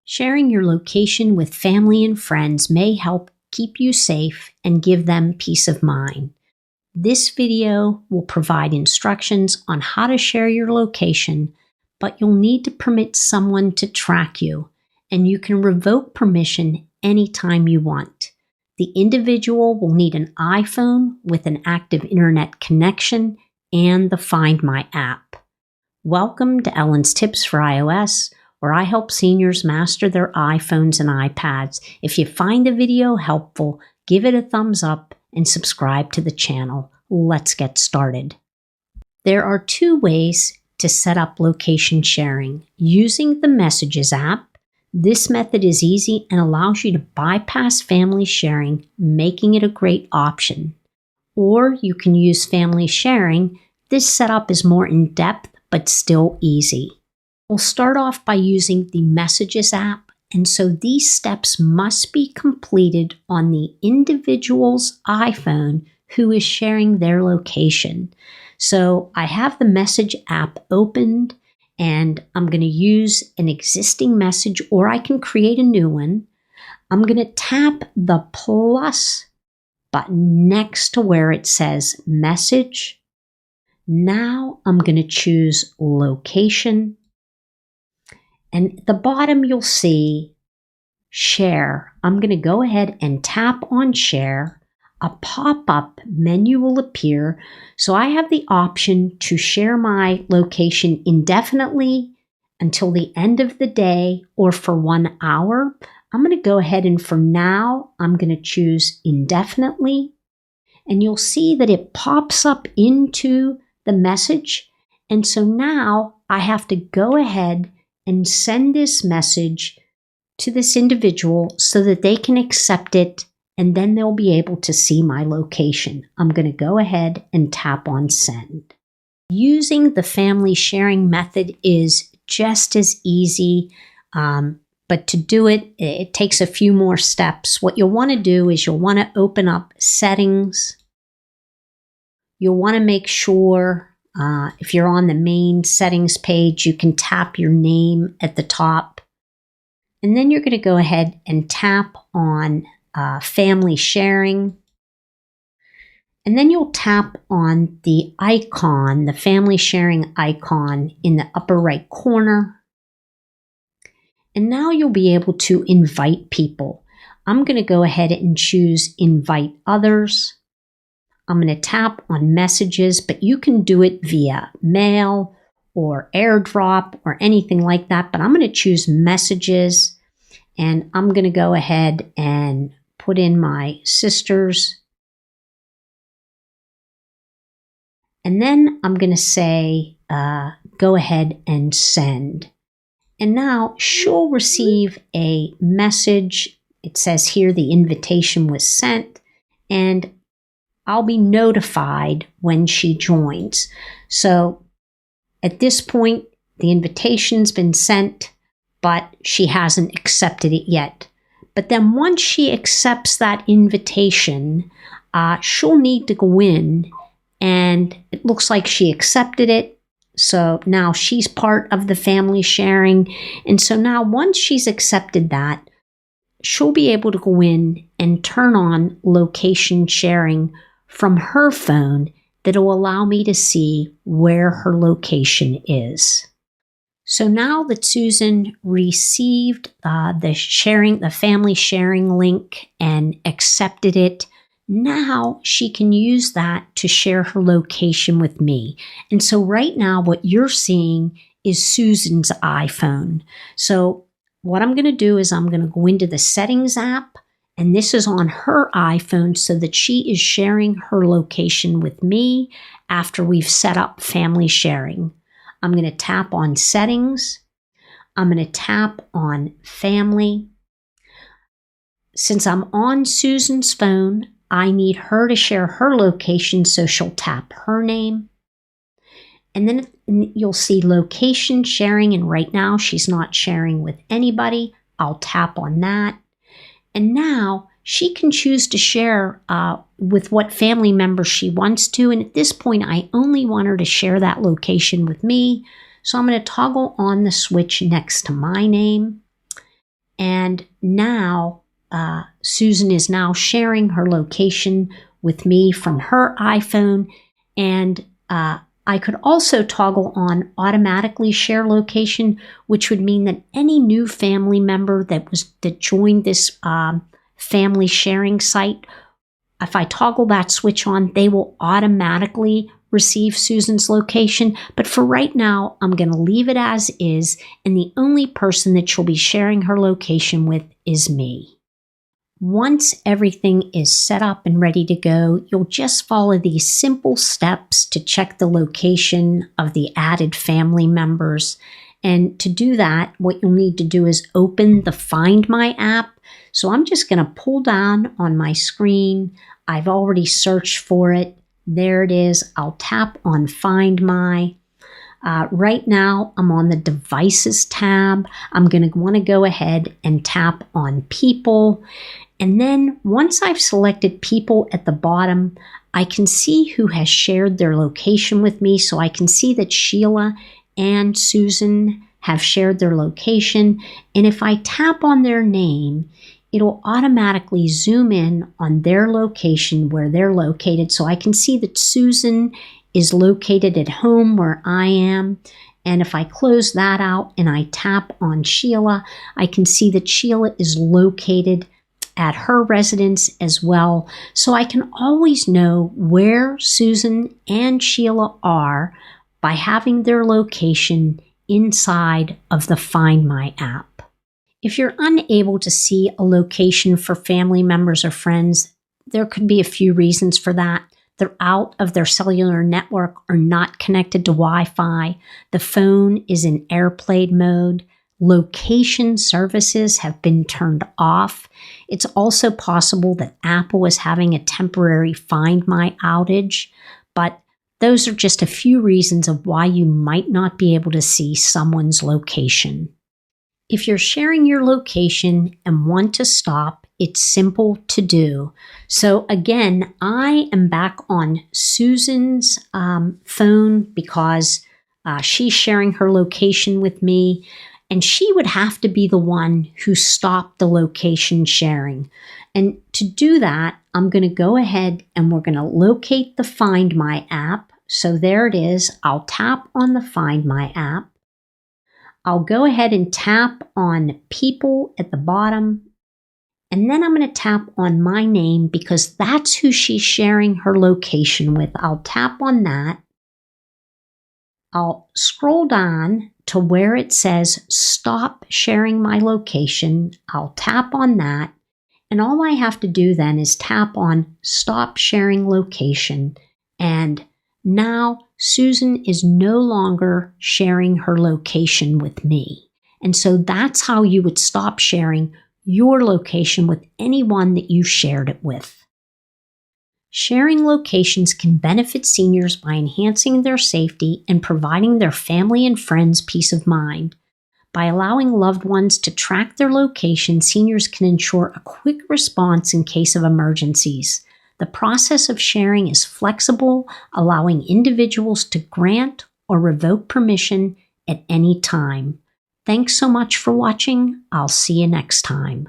Sharing your location with family and friends may help keep you safe and give them peace of mind. This video will provide instructions on how to share your location, but you'll need to permit someone to track you, and you can revoke permission anytime you want. The individual will need an iPhone with an active internet connection and the FindMy app. Welcome to Ellen's Tips for iOS, where I help seniors master their iPhones and iPads. If you find the video helpful, give it a thumbs up and subscribe to the channel. Let's get started. There are two ways to set up location sharing. Using the Messages app, this method is easy and allows you to bypass family sharing, making it a great option. Or you can use family sharing. This setup is more in-depth but still easy. We'll start off by using the Messages app, and so these steps must be completed on the individual's iPhone who is sharing their location. So I have the Message app opened, and I'm going to use an existing message, or I can create a new one. I'm going to tap the plus button next to where it says Message. Now I'm going to choose Location. And at the bottom, you'll see Share. I'm going to go ahead and tap on Share. A pop-up menu will appear. So I have the option to share my location indefinitely until the end of the day or for 1 hour. I'm going to go ahead and for now, I'm going to choose indefinitely. And you'll see that it pops up into the message. And so now I have to go ahead and send this message to this individual so that they can accept it, and then they'll be able to see my location. I'm going to go ahead and tap on Send. Using the family sharing method is just as easy, but to do it, it takes a few more steps. What you'll want to do is you'll want to open up Settings. You'll want to make sure if you're on the main settings page, you can tap your name at the top. And then you're going to go ahead and tap on family sharing. And then you'll tap on the icon, the family sharing icon in the upper right corner. And now you'll be able to invite people. I'm going to go ahead and choose Invite Others. I'm going to tap on Messages, but you can do it via mail or AirDrop or anything like that. But I'm going to choose Messages, and I'm going to go ahead and put in my sisters. And then I'm going to say, go ahead and send. And now she'll receive a message. It says here the invitation was sent, and I'll be notified when she joins. So at this point, the invitation's been sent, but she hasn't accepted it yet. But then once she accepts that invitation, she'll need to go in, and it looks like she accepted it. So now she's part of the family sharing. And so now once she's accepted that, she'll be able to go in and turn on location sharing from her phone that will allow me to see where her location is. So now that Susan received the family sharing link and accepted it, now she can use that to share her location with me. And so right now what you're seeing is Susan's iPhone. So what I'm going to do is I'm going to go into the Settings app, and this is on her iPhone so that she is sharing her location with me after we've set up family sharing. I'm going to tap on Settings. I'm going to tap on Family. Since I'm on Susan's phone, I need her to share her location, so she'll tap her name. And then you'll see location sharing, and right now she's not sharing with anybody. I'll tap on that. And now she can choose to share with what family member she wants to. And at this point, I only want her to share that location with me. So I'm going to toggle on the switch next to my name. And now Susan is now sharing her location with me from her iPhone. And I could also toggle on automatically share location, which would mean that any new family member that joined this family sharing site, if I toggle that switch on, they will automatically receive Susan's location. But for right now, I'm going to leave it as is, and the only person that she'll be sharing her location with is me. Once everything is set up and ready to go, you'll just follow these simple steps to check the location of the added family members. And to do that, what you'll need to do is open the FindMy app. So I'm just going to pull down on my screen. I've already searched for it. There it is. I'll tap on FindMy. Right now, I'm on the Devices tab. I'm going to want to go ahead and tap on People. And then once I've selected People at the bottom, I can see who has shared their location with me. So I can see that Sheila and Susan have shared their location. And if I tap on their name, it'll automatically zoom in on their location where they're located. So I can see that Susan is located at home where I am. And if I close that out and I tap on Sheila, I can see that Sheila is located at her residence as well. So I can always know where Susan and Sheila are by having their location inside of the FindMy app. If you're unable to see a location for family members or friends, there could be a few reasons for that. They're out of their cellular network or not connected to Wi-Fi. The phone is in airplane mode. Location services have been turned off. It's also possible that Apple is having a temporary FindMy outage, but those are just a few reasons of why you might not be able to see someone's location. If you're sharing your location and want to stop, it's simple to do. So again, I am back on Susan's phone because she's sharing her location with me. And she would have to be the one who stopped the location sharing. And to do that, I'm going to go ahead and we're going to locate the FindMy app. So there it is. I'll tap on the FindMy app. I'll go ahead and tap on People at the bottom. And then I'm going to tap on my name because that's who she's sharing her location with. I'll tap on that. I'll scroll down to where it says Stop Sharing My Location. I'll tap on that. And all I have to do then is tap on Stop Sharing Location. And now Susan is no longer sharing her location with me. And so that's how you would stop sharing your location with anyone that you shared it with. Sharing locations can benefit seniors by enhancing their safety and providing their family and friends peace of mind. By allowing loved ones to track their location, seniors can ensure a quick response in case of emergencies. The process of sharing is flexible, allowing individuals to grant or revoke permission at any time. Thanks so much for watching. I'll see you next time.